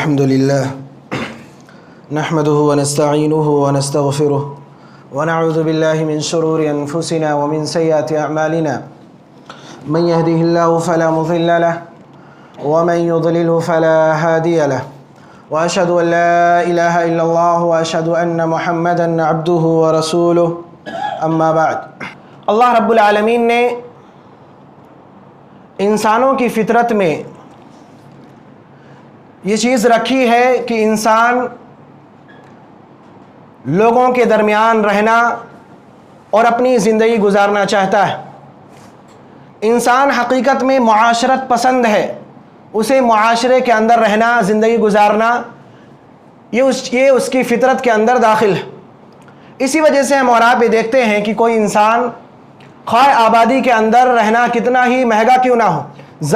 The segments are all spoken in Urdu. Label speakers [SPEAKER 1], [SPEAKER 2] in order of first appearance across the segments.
[SPEAKER 1] الحمد لله نحمده ونستعينه ونستغفره ونعوذ بالله من شرور أنفسنا ومن سيئات أعمالنا من يهده الله فلا مضل له ومن يضلله فلا هادي له وأشهد أن لا إله إلا الله وأشهد أن محمدا عبده ورسوله أما بعد اللہ رب العالمین نے انسانوں کی فطرت میں یہ چیز رکھی ہے کہ انسان لوگوں کے درمیان رہنا اور اپنی زندگی گزارنا چاہتا ہے۔ انسان حقیقت میں معاشرت پسند ہے، اسے معاشرے کے اندر رہنا، زندگی گزارنا یہ اس کی فطرت کے اندر داخل ہے۔ اسی وجہ سے ہم اور آپ یہ دیکھتے ہیں کہ کوئی انسان خواہ آبادی کے اندر رہنا کتنا ہی مہنگا کیوں نہ ہو،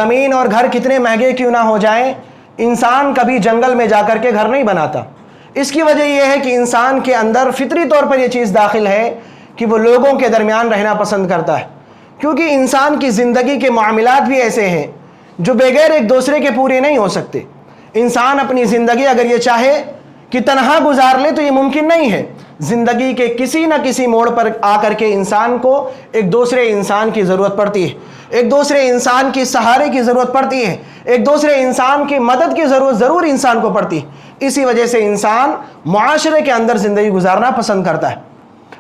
[SPEAKER 1] زمین اور گھر کتنے مہنگے کیوں نہ ہو جائیں، انسان کبھی جنگل میں جا کر کے گھر نہیں بناتا۔ اس کی وجہ یہ ہے کہ انسان کے اندر فطری طور پر یہ چیز داخل ہے کہ وہ لوگوں کے درمیان رہنا پسند کرتا ہے، کیونکہ انسان کی زندگی کے معاملات بھی ایسے ہیں جو بغیر ایک دوسرے کے پورے نہیں ہو سکتے۔ انسان اپنی زندگی اگر یہ چاہے کہ تنہا گزار لے تو یہ ممکن نہیں ہے۔ زندگی کے کسی نہ کسی موڑ پر آ کر کے انسان کو ایک دوسرے انسان کی ضرورت پڑتی ہے، ایک دوسرے انسان کی سہارے کی ضرورت پڑتی ہے، ایک دوسرے انسان کی مدد کی ضرورت ضرور انسان کو پڑتی ہے۔ اسی وجہ سے انسان معاشرے کے اندر زندگی گزارنا پسند کرتا ہے،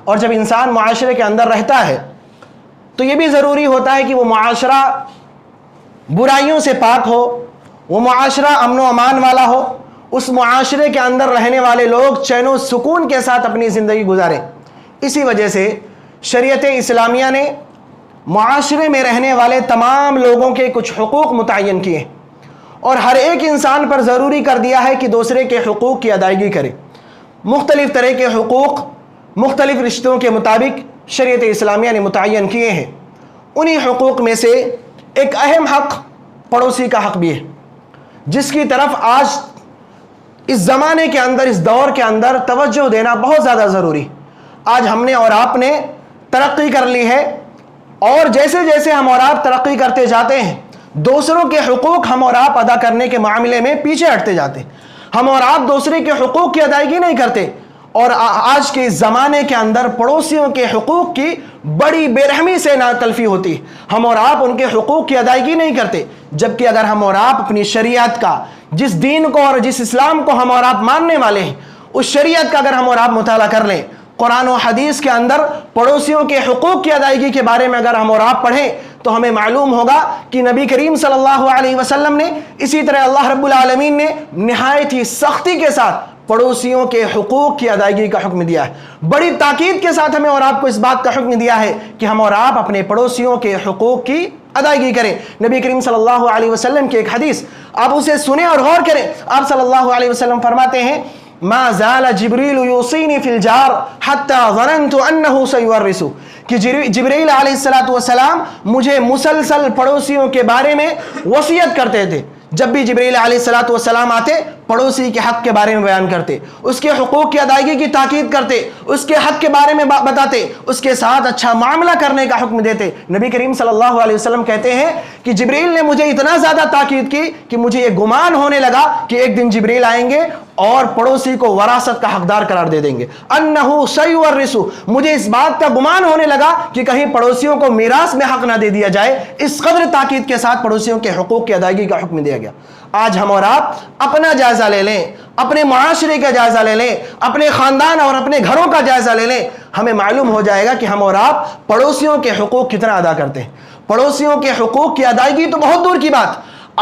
[SPEAKER 1] اور جب انسان معاشرے کے اندر رہتا ہے تو یہ بھی ضروری ہوتا ہے کہ وہ معاشرہ برائیوں سے پاک ہو، وہ معاشرہ امن و امان والا ہو، اس معاشرے کے اندر رہنے والے لوگ چین و سکون کے ساتھ اپنی زندگی گزاریں۔ اسی وجہ سے شریعت اسلامیہ نے معاشرے میں رہنے والے تمام لوگوں کے کچھ حقوق متعین کیے اور ہر ایک انسان پر ضروری کر دیا ہے کہ دوسرے کے حقوق کی ادائیگی کرے۔ مختلف طرح کے حقوق مختلف رشتوں کے مطابق شریعت اسلامیہ نے متعین کیے ہیں۔ انہی حقوق میں سے ایک اہم حق پڑوسی کا حق بھی ہے، جس کی طرف آج اس زمانے کے اندر، اس دور کے اندر توجہ دینا بہت زیادہ ضروری۔ آج ہم نے اور آپ نے ترقی کر لی ہے، اور جیسے جیسے ہم اور آپ ترقی کرتے جاتے ہیں دوسروں کے حقوق ہم اور آپ ادا کرنے کے معاملے میں پیچھے ہٹتے جاتے ہیں۔ ہم اور آپ دوسرے کے حقوق کی ادائیگی نہیں کرتے، اور آج کے زمانے کے اندر پڑوسیوں کے حقوق کی بڑی بے رحمی سے ناتلفی ہوتی ہے۔ ہم اور آپ ان کے حقوق کی ادائیگی نہیں کرتے، جبکہ اگر ہم اور آپ اپنی شریعت کا، جس دین کو اور جس اسلام کو ہم اور آپ ماننے والے ہیں، اس شریعت کا اگر ہم اور آپ مطالعہ کر لیں، قرآن و حدیث کے اندر پڑوسیوں کے حقوق کی ادائیگی کے بارے میں اگر ہم اور آپ پڑھیں تو ہمیں معلوم ہوگا کہ نبی کریم صلی اللہ علیہ وسلم نے، اسی طرح اللہ رب العالمین نے نہایت ہی سختی کے ساتھ پڑوسیوں کے حقوق کی ادائیگی کا حکم دیا ہے۔ بڑی تاکید کے ساتھ ہمیں اور آپ کو اس بات کا حکم دیا ہے کہ ہم اور آپ اپنے پڑوسیوں کے حقوق کی ادائیگی کریں۔ نبی کریم صلی اللہ علیہ وسلم کی ایک حدیث آپ اسے سنیں اور غور کریں۔ آپ صلی اللہ علیہ وسلم فرماتے ہیں، ما زال جبریل یوصینی فی الجار حتی ظننت انہ سیورث، کہ جبریل علیہ السلام مجھے مسلسل پڑوسیوں کے بارے میں وصیت کرتے تھے۔ جب بھی جبریل علیہ السلام آتے پڑوسی کے حق کے بارے میں بیان کرتے، اس کے حقوق کی ادائیگی کی تاکید کرتے، اس کے حق کے بارے میں بتاتے، اس کے ساتھ اچھا معاملہ کرنے کا حکم دیتے۔ نبی کریم صلی اللہ علیہ وسلم کہتے ہیں کہ جبریل نے مجھے اتنا زیادہ تاکید کی کہ مجھے یہ گمان ہونے لگا کہ ایک دن جبریل آئیں گے اور پڑوسی کو وراثت کا حقدار قرار دے دیں گے۔ انہ سیورث، مجھے اس بات کا گمان ہونے لگا کہ کہیں پڑوسیوں کو میراث میں حق نہ دے دیا جائے۔ اس قدر تاکید کے ساتھ پڑوسیوں کے حقوق کی ادائیگی کا حکم دیا گیا۔ آج ہم اور آپ اپنا جائزہ لے لیں، اپنے معاشرے کا جائزہ لے لیں، اپنے خاندان اور اپنے گھروں کا جائزہ لے لیں، ہمیں معلوم ہو جائے گا کہ ہم اور آپ پڑوسیوں کے حقوق کتنا ادا کرتے ہیں۔ پڑوسیوں کے حقوق کی ادائیگی تو بہت دور کی بات،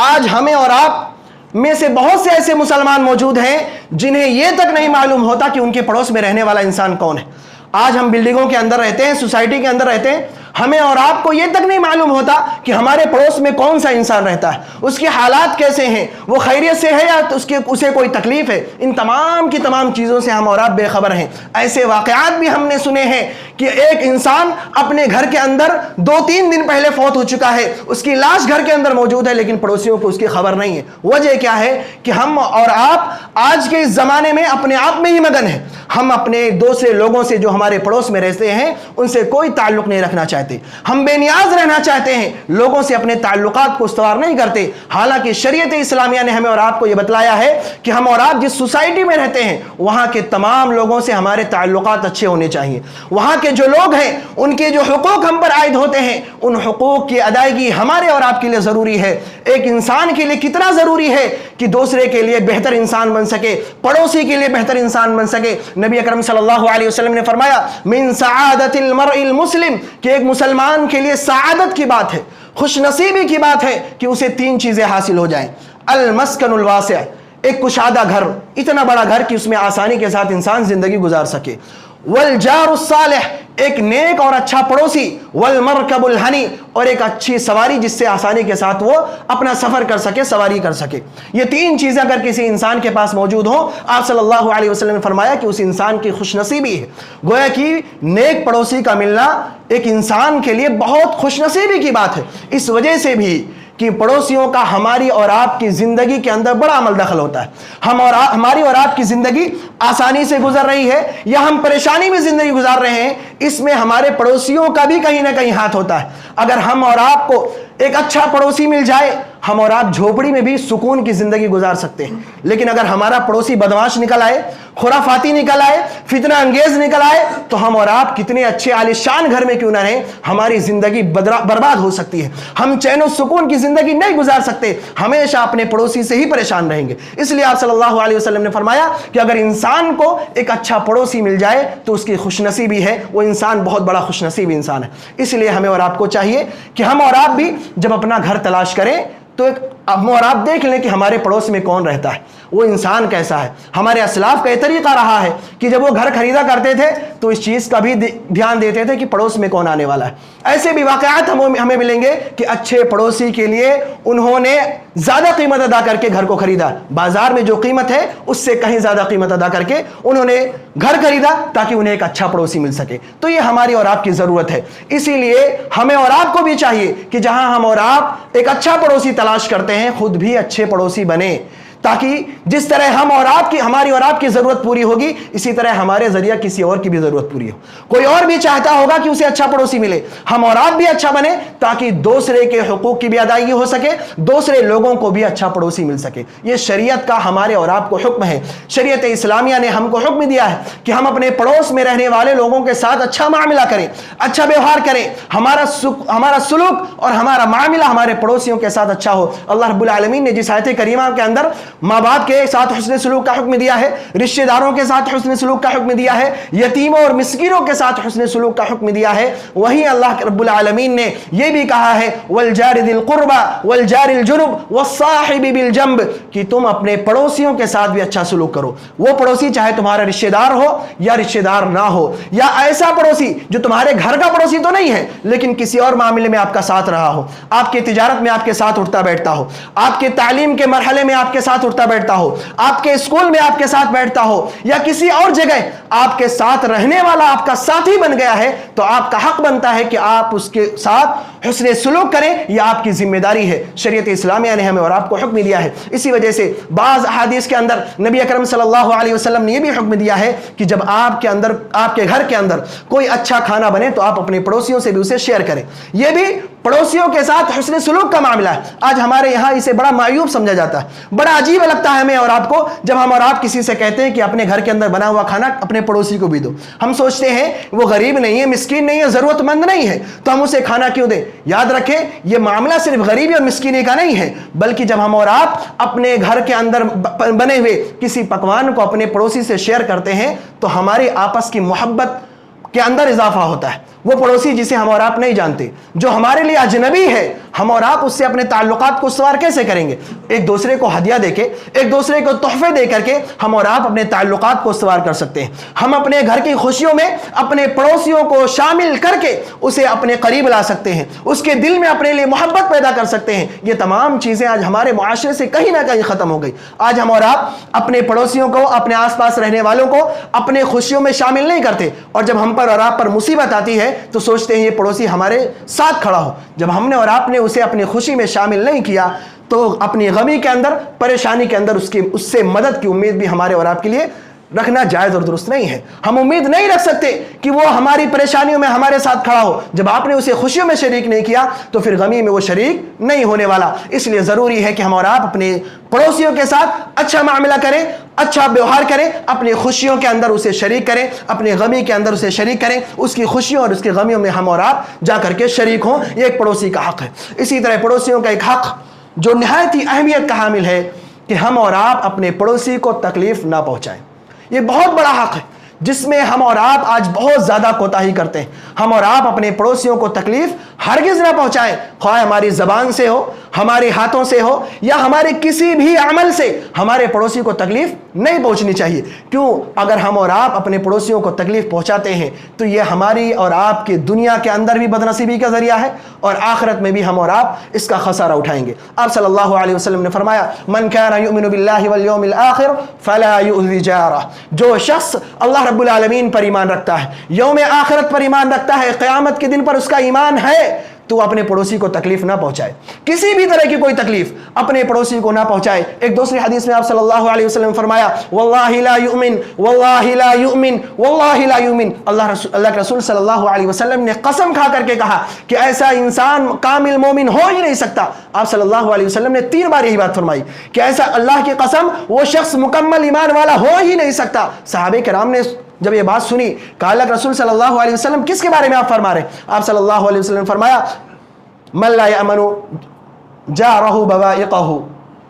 [SPEAKER 1] آج ہمیں اور آپ میں سے بہت سے ایسے مسلمان موجود ہیں جنہیں یہ تک نہیں معلوم ہوتا کہ ان کے پڑوس میں رہنے والا انسان کون ہے۔ آج ہم بلڈنگوں کے اندر رہتے ہیں، سوسائٹی کے اندر رہتے ہیں، ہمیں اور آپ کو یہ تک نہیں معلوم ہوتا کہ ہمارے پڑوس میں کون سا انسان رہتا ہے، اس کے حالات کیسے ہیں، وہ خیریت سے ہے یا اسے کوئی تکلیف ہے۔ ان تمام کی تمام چیزوں سے ہم اور آپ بے خبر ہیں۔ ایسے واقعات بھی ہم نے سنے ہیں کہ ایک انسان اپنے گھر کے اندر 2-3 دن پہلے فوت ہو چکا ہے، اس کی لاش گھر کے اندر موجود ہے، لیکن پڑوسیوں کو اس کی خبر نہیں ہے۔ وجہ کیا ہے کہ ہم اور آپ آج کے اس زمانے میں اپنے آپ میں ہی مگن ہیں۔ ہم اپنے دوسرے لوگوں سے جو ہمارے پڑوس میں رہتے ہیں ان سے کوئی تعلق نہیں رکھنا چاہتے۔ چاہتے, ہم بے نیاز رہنا چاہتے ہیں, لوگوں سے اپنے تعلقات کو استوار نہیں کرتے. حالانکہ شریعت اسلامیہ نے ہمیں اور آپ کو یہ بتلایا ہے کہ ہم اور آپ جس سوسائٹی میں رہتے ہیں وہاں کے تمام لوگوں سے ہمارے تعلقات اچھے ہونے چاہیے. وہاں کے جو لوگ ہیں ان کے جو حقوق ہم پر عائد ہوتے ہیں ان حقوق کی ادائیگی ہمارے اور آپ کے لیے ضروری ہے. ایک انسان کے لیے کتنا ضروری ہے کہ دوسرے کے لیے بہتر انسان بن سکے, پڑوسی کے لیے بہتر انسان بن سکے. نبی اکرم صلی اللہ علیہ وسلم نے فرمایا من سعادت المرء المسلم, کہ ایک مسلمان کے لیے سعادت کی بات ہے, خوش نصیبی کی بات ہے کہ اسے 3 چیزیں حاصل ہو جائیں. المسکن الواسع, ایک کشادہ گھر, اتنا بڑا گھر کہ اس میں آسانی کے ساتھ انسان زندگی گزار سکے. والجار الصالح, ایک نیک اور اچھا پڑوسی. والمرکب الحنی, اور ایک اچھی سواری جس سے آسانی کے ساتھ وہ اپنا سفر کر سکے, سواری کر سکے. یہ 3 چیزیں اگر کسی انسان کے پاس موجود ہوں, آپ صلی اللہ علیہ وسلم نے فرمایا کہ اس انسان کی خوش نصیبی ہے. گویا کہ نیک پڑوسی کا ملنا ایک انسان کے لیے بہت خوش نصیبی کی بات ہے. اس وجہ سے بھی کہ پڑوسیوں کا ہماری اور آپ کی زندگی کے اندر بڑا عمل دخل ہوتا ہے. ہماری اور آپ کی زندگی آسانی سے گزر رہی ہے یا ہم پریشانی میں زندگی گزار رہے ہیں, اس میں ہمارے پڑوسیوں کا بھی کہیں نہ کہیں ہاتھ ہوتا ہے. اگر ہم اور آپ کو ایک اچھا پڑوسی مل جائے, ہم اور آپ جھوپڑی میں بھی سکون کی زندگی گزار سکتے ہیں. لیکن اگر ہمارا پڑوسی بدمعاش نکل آئے, خرافاتی نکل آئے, فتنہ انگیز نکل آئے, تو ہم اور آپ کتنے اچھے عالیشان گھر میں کیوں نہ رہیں, ہماری زندگی برباد ہو سکتی ہے. ہم چین و سکون کی زندگی نہیں گزار سکتے, ہمیشہ اپنے پڑوسی سے ہی پریشان رہیں گے. اس لیے آپ صلی اللہ علیہ وسلم نے فرمایا کہ اگر انسان کو ایک اچھا پڑوسی مل جائے تو اس کی خوش نصیبی ہے, وہ انسان بہت بڑا خوش نصیب انسان ہے. اس لیے ہمیں اور آپ کو چاہیے کہ ہم اور آپ بھی جب اپنا گھر تلاش کریں تو ہم اور آپ دیکھ لیں کہ ہمارے پڑوس میں کون رہتا ہے, وہ انسان کیسا ہے. ہمارے اسلاف کا یہ طریقہ رہا ہے کہ جب وہ گھر خریدا کرتے تھے تو اس چیز کا بھی دھیان دیتے تھے کہ پڑوس میں کون آنے والا ہے. ایسے بھی واقعات ہمیں ملیں گے کہ اچھے پڑوسی کے لیے انہوں نے زیادہ قیمت ادا کر کے گھر کو خریدا, بازار میں جو قیمت ہے اس سے کہیں زیادہ قیمت ادا کر کے انہوں نے گھر خریدا تاکہ انہیں ایک اچھا پڑوسی مل سکے. تو یہ ہماری اور آپ کی ضرورت ہے. اسی لیے ہمیں اور آپ کو بھی چاہیے کہ جہاں ہم اور آپ ایک اچھا پڑوسی تلاش کرتے ہیں, خود بھی اچھے پڑوسی بنے, تاکہ جس طرح ہماری اور آپ کی ضرورت پوری ہوگی, اسی طرح ہمارے ذریعہ کسی اور کی بھی ضرورت پوری ہو. کوئی اور بھی چاہتا ہوگا کہ اسے اچھا پڑوسی ملے, ہم اور آپ بھی اچھا بنے تاکہ دوسرے کے حقوق کی بھی ادائیگی ہو سکے, دوسرے لوگوں کو بھی اچھا پڑوسی مل سکے. یہ شریعت کا ہمارے اور آپ کو حکم ہے. شریعت اسلامیہ نے ہم کو حکم دیا ہے کہ ہم اپنے پڑوس میں رہنے والے لوگوں کے ساتھ اچھا معاملہ کریں, اچھا ویوہار کریں. ہمارا سلوک اور ہمارا معاملہ ہمارے پڑوسیوں کے ساتھ اچھا ہو. اللہ رب العالمین نے جس آیت کریمہ کے اندر ماں باپ کے ساتھ حسن سلوک کا حکم دیا ہے, رشتہ داروں کے ساتھ حسن سلوک کا حکم دیا ہے, یتیموں اور مسکینوں کے ساتھ حسن سلوک کا حکم دیا ہے, وہیں اللہ رب العالمین نے یہ بھی کہا ہے والجار ذی القربى والجار الجنب والصاحب بالجنب, کہ تم اپنے پڑوسیوں کے ساتھ بھی اچھا سلوک کرو. وہ پڑوسی چاہے تمہارا رشتہ دار ہو یا رشتہ دار نہ ہو, یا ایسا پڑوسی جو تمہارے گھر کا پڑوسی تو نہیں ہے لیکن کسی اور معاملے میں آپ کا ساتھ رہا ہو, آپ کی تجارت میں آپ کے ساتھ اٹھتا بیٹھتا ہو, آپ کے تعلیم کے مرحلے میں آپ کے ساتھ اٹھتا بیٹھتا ہو, آپ کے اسکول میں آپ کے ساتھ بیٹھتا ہو, یا کسی اور جگہ آپ کے ساتھ رہنے والا آپ کا ساتھی بن گیا ہے, تو آپ کا حق بنتا ہے کہ آپ اس کے ساتھ حسن سلوک کریں. یہ آپ کی ذمہ داری ہے. شریعت اسلامیہ نے ہمیں اور آپ کو حکم دیا ہے. اسی وجہ سے بعض احادیث کے اندر نبی اکرم صلی اللہ علیہ وسلم نے یہ بھی حکم دیا ہے کہ جب آپ کے گھر کے اندر کوئی اچھا کھانا بنے تو آپ اپنے پڑوسیوں سے بھی اسے شیئر کریں. یہ بھی پڑوسیوں کے ساتھ حسن سلوک کا معاملہ ہے. آج ہمارے یہاں اسے بڑا معیوب سمجھا جاتا ہے, بڑا عجیب لگتا ہے ہمیں اور آپ کو جب ہم اور آپ کسی سے کہتے ہیں کہ اپنے گھر کے اندر بنا ہوا کھانا اپنے پڑوسی کو بھی دو. ہم سوچتے ہیں وہ غریب نہیں ہے, مسکین نہیں ہے, ضرورت مند نہیں ہے, تو ہم اسے کھانا کیوں دیں. یاد رکھیں یہ معاملہ صرف غریبی اور مسکینی کا نہیں ہے, بلکہ جب ہم اور آپ اپنے گھر کے اندر بنے ہوئے کسی پکوان کو اپنے پڑوسی سے شیئر کرتے ہیں تو ہماری آپس کی محبت کے اندر اضافہ ہوتا ہے. وہ پڑوسی جسے ہم اور آپ نہیں جانتے, جو ہمارے لیے اجنبی ہے, ہم اور آپ اس سے اپنے تعلقات کو استوار کیسے کریں گے؟ ایک دوسرے کو ہدیہ دے کے, ایک دوسرے کو تحفے دے کر کے ہم اور آپ اپنے تعلقات کو استوار کر سکتے ہیں. ہم اپنے گھر کی خوشیوں میں اپنے پڑوسیوں کو شامل کر کے اسے اپنے قریب لا سکتے ہیں, اس کے دل میں اپنے لیے محبت پیدا کر سکتے ہیں. یہ تمام چیزیں آج ہمارے معاشرے سے کہیں نہ کہیں ختم ہو گئی. آج ہم اور آپ اپنے پڑوسیوں کو, اپنے آس پاس رہنے والوں کو اپنے خوشیوں میں شامل نہیں کرتے, اور جب ہم پر اور آپ پر مصیبت آتی ہے تو سوچتے ہیں یہ پڑوسی ہمارے ساتھ کھڑا ہو. جب ہم نے اور آپ نے اسے اپنی خوشی میں شامل نہیں کیا تو اپنی غمی کے اندر, پریشانی کے اندر اس سے مدد کی امید بھی ہمارے اور آپ کے لیے رکھنا جائز اور درست نہیں ہے۔ ہم امید نہیں رکھ سکتے کہ وہ ہماری پریشانیوں میں ہمارے ساتھ کھڑا ہو، جب آپ نے اسے خوشیوں میں شریک نہیں کیا تو پھر غمی میں وہ شریک نہیں ہونے والا۔ اس لیے ضروری ہے کہ ہم اور آپ اپنے پڑوسیوں کے ساتھ اچھا معاملہ کریں، اچھا ویوہار کریں، اپنی خوشیوں کے اندر اسے شریک کریں، اپنی غمی کے اندر اسے شریک کریں، اس کی خوشیوں اور اس کی غمیوں میں ہم اور آپ جا کر کے شریک ہوں۔ یہ ایک پڑوسی کا حق ہے۔ اسی طرح پڑوسیوں کا ایک حق جو نہایت ہی اہمیت کا حامل ہے کہ ہم اور آپ اپنے پڑوسی کو تکلیف نہ پہنچائیں۔ یہ بہت بڑا حق ہے جس میں ہم اور آپ آج بہت زیادہ کوتاہی کرتے ہیں۔ ہم اور آپ اپنے پڑوسیوں کو تکلیف ہرگز نہ پہنچائیں، خواہ ہماری زبان سے ہو، ہمارے ہاتھوں سے ہو یا ہمارے کسی بھی عمل سے ہمارے پڑوسی کو تکلیف نہیں پہنچنی چاہیے۔ کیوں؟ اگر ہم اور آپ اپنے پڑوسیوں کو تکلیف پہنچاتے ہیں تو یہ ہماری اور آپ کے دنیا کے اندر بھی بدنصیبی کا ذریعہ ہے اور آخرت میں بھی ہم اور آپ اس کا خسارہ اٹھائیں گے۔ آپ صلی اللہ علیہ وسلم نے فرمایا من کان یؤمن باللہ والیوم الآخر فلا یؤذی جارہ، جو شخص اللہ رب العالمین پر ایمان رکھتا ہے، یوم آخرت پر ایمان رکھتا ہے، قیامت کے دن پر اس کا ایمان ہے، تو اپنے پڑوسی کو تکلیف نہ پہنچائے، کسی بھی طرح کی کوئی تکلیف اپنے پڑوسی کو نہ پہنچائے۔ ایک دوسری حدیث میں آپ صلی اللہ علیہ وسلم فرمایا واللہ لا یؤمن واللہ لا یؤمن واللہ لا یؤمن، اللہ کے رسول صلی اللہ علیہ وسلم نے قسم کھا کر کے کہا کہ ایسا انسان کامل مومن ہو ہی نہیں سکتا۔ آپ صلی اللہ علیہ وسلم نے 3 بار یہی بات فرمائی کہ ایسا اللہ کی قسم وہ شخص مکمل ایمان والا ہو ہی نہیں سکتا۔ صحابہ کرام نے جب یہ بات سنی کہا اللہ کے رسول صلی اللہ علیہ وسلم کس کے بارے میں آپ فرما رہے ہیں؟ آپ صلی اللہ علیہ وسلم نے فرمایا من لا یأمن جارہ بوائقہ،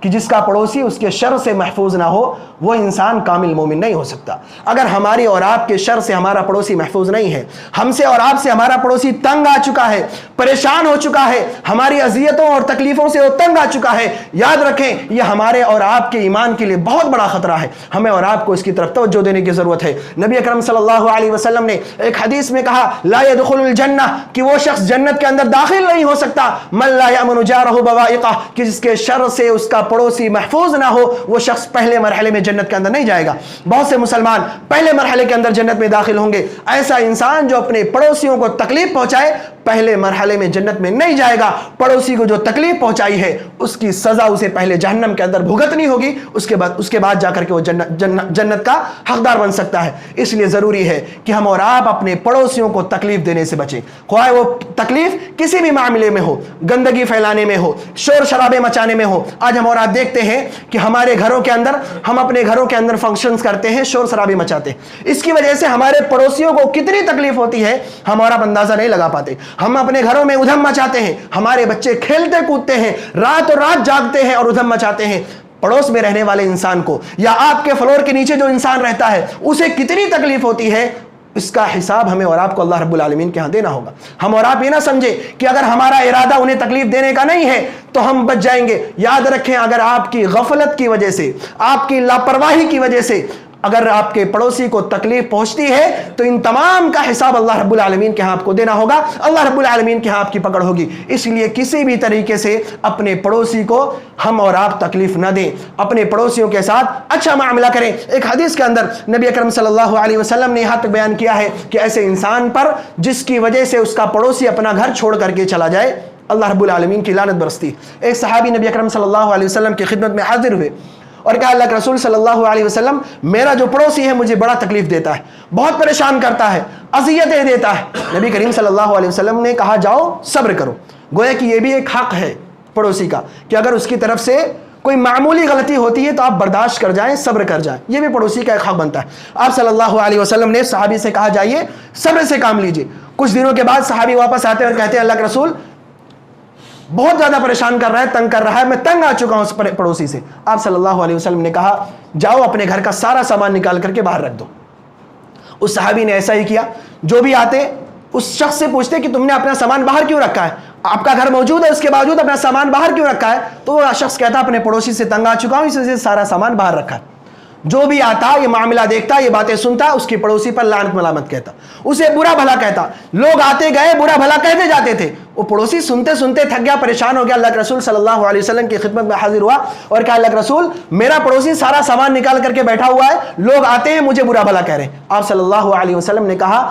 [SPEAKER 1] کہ جس کا پڑوسی اس کے شر سے محفوظ نہ ہو وہ انسان کامل مومن نہیں ہو سکتا۔ اگر ہماری اور آپ کے شر سے ہمارا پڑوسی محفوظ نہیں ہے، ہم سے اور آپ سے ہمارا پڑوسی تنگ آ چکا ہے، پریشان ہو چکا ہے، ہماری اذیتوں اور تکلیفوں سے وہ تنگ آ چکا ہے، یاد رکھیں یہ ہمارے اور آپ کے ایمان کے لیے بہت بڑا خطرہ ہے۔ ہمیں اور آپ کو اس کی طرف توجہ دینے کی ضرورت ہے۔ نبی اکرم صلی اللہ علیہ وسلم نے ایک حدیث میں کہا لا يدخل الجنہ، کہ وہ شخص جنت کے اندر داخل نہیں ہو سکتا من لا یأمن جارہ بوائقہ، کہ جس کے شر سے اس کا پڑوسی محفوظ نہ ہو وہ شخص پہلے مرحلے میں جنت کے اندر نہیں جائے گا۔ بہت سے مسلمان پہلے مرحلے کے اندر جنت میں داخل ہوں گے، ایسا انسان جو اپنے پڑوسیوں کو تکلیف پہنچائے پہلے مرحلے میں جنت میں نہیں جائے گا۔ پڑوسی کو جو تکلیف پہنچائی ہے اس کی سزا اسے پہلے جہنم کے اندر بھگتنی ہوگی، اس کے بعد جا کر کے وہ جنت کا حقدار بن سکتا ہے۔ اس لیے ضروری ہے کہ ہم اور آپ اپنے پڑوسیوں کو تکلیف دینے سے بچیں، خواہ وہ تکلیف کسی بھی معاملے میں ہو، گندگی پھیلانے میں ہو، شور شرابے مچانے میں ہو۔ آج ہم اور آپ دیکھتے ہیں کہ ہمارے گھروں کے اندر ہم اپنے گھروں کے اندر فنکشنز کرتے ہیں، شور شرابے مچاتے ہیں، اس کی وجہ سے ہمارے پڑوسیوں کو کتنی تکلیف ہوتی ہے ہم اور آپ اندازہ نہیں لگا پاتے۔ ہم اپنے گھروں میں ادھم مچاتے ہیں، ہمارے بچے کھیلتے کودتے ہیں، رات اور رات جاگتے ہیں اور ادھم مچاتے ہیں۔ پڑوس میں رہنے والے انسان کو یا آپ کے فلور کے نیچے جو انسان رہتا ہے اسے کتنی تکلیف ہوتی ہے، اس کا حساب ہمیں اور آپ کو اللہ رب العالمین کے ہاں دینا ہوگا۔ ہم اور آپ یہ نہ سمجھے کہ اگر ہمارا ارادہ انہیں تکلیف دینے کا نہیں ہے تو ہم بچ جائیں گے۔ یاد رکھیں اگر آپ کی غفلت کی وجہ سے، آپ کی لاپرواہی کی وجہ سے اگر آپ کے پڑوسی کو تکلیف پہنچتی ہے تو ان تمام کا حساب اللہ رب العالمین کے ہاں آپ کو دینا ہوگا، اللہ رب العالمین کے ہاں آپ کی پکڑ ہوگی۔ اس لیے کسی بھی طریقے سے اپنے پڑوسی کو ہم اور آپ تکلیف نہ دیں، اپنے پڑوسیوں کے ساتھ اچھا معاملہ کریں۔ ایک حدیث کے اندر نبی اکرم صلی اللہ علیہ وسلم نے یہاں تک بیان کیا ہے کہ ایسے انسان پر جس کی وجہ سے اس کا پڑوسی اپنا گھر چھوڑ کر کے چلا جائے اللہ رب العالمین کی لعنت برستی۔ ایک صحابی نبی اکرم صلی اللہ علیہ وسلم کی خدمت میں حاضر ہوئے اور کہا اللہ کے رسول صلی اللہ علیہ وسلم میرا جو پڑوسی ہے مجھے بڑا تکلیف دیتا ہے، بہت پریشان کرتا ہے، اذیتیں دیتا ہے۔ نبی کریم صلی اللہ علیہ وسلم نے کہا جاؤ صبر کرو۔ گویا کہ یہ بھی ایک حق ہے پڑوسی کا کہ اگر اس کی طرف سے کوئی معمولی غلطی ہوتی ہے تو آپ برداشت کر جائیں، صبر کر جائیں، یہ بھی پڑوسی کا ایک حق بنتا ہے۔ آپ صلی اللہ علیہ وسلم نے صحابی سے کہا جائیے صبر سے کام لیجئے۔ کچھ دنوں کے بعد صحابی واپس آتے اور کہتے ہیں اللہ کے رسول بہت زیادہ پریشان کر رہا ہے، تنگ کر رہا ہے، میں تنگ آ چکا ہوں اس پڑوسی سے۔ آپ صلی اللہ علیہ وسلم نے کہا جاؤ اپنے گھر کا سارا سامان نکال کر کے باہر رکھ دو۔ اس صحابی نے ایسا ہی کیا، جو بھی آتے اس شخص سے پوچھتے کہ تم نے اپنا سامان باہر کیوں رکھا ہے، آپ کا گھر موجود ہے اس کے باوجود اپنا سامان باہر کیوں رکھا ہے؟ تو وہ شخص کہتا اپنے پڑوسی سے تنگ آ چکا ہوں اس لیے سارا سامان باہر رکھا ہے۔ جو بھی آتا یہ معاملہ دیکھتا، یہ باتیں سنتا، اس کی پڑوسی پر لعنت ملامت کہتا، اسے برا بھلا کہتا۔ لوگ آتے گئے برا بھلا کہتے جاتے تھے، وہ پڑوسی سنتے سنتے تھک گیا، پریشان ہو گیا، اللہ کے رسول صلی اللہ علیہ وسلم کی خدمت میں حاضر ہوا اور کہا اللہ کے رسول میرا پڑوسی سارا سامان نکال کر کے بیٹھا ہوا ہے، لوگ آتے ہیں مجھے برا بھلا کہہ رہے ہیں۔ آپ صلی اللہ علیہ وسلم نے کہا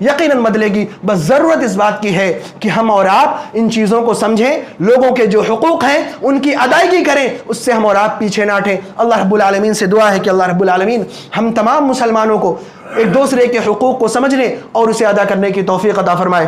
[SPEAKER 1] یقیناً بدلے گی. بس ضرورت اس بات کی ہے کہ ہم اور آپ ان چیزوں کو سمجھیں, لوگوں کے جو حقوق ہیں ان کی ادائیگی کریں, اس سے ہم اور آپ پیچھے نہ ہٹیں. اللہ رب العالمین سے دعا ہے کہ اللہ رب العالمین ہم تمام مسلمانوں کو ایک دوسرے کے حقوق کو سمجھنے اور اسے ادا کرنے کی توفیق عطا فرمائے.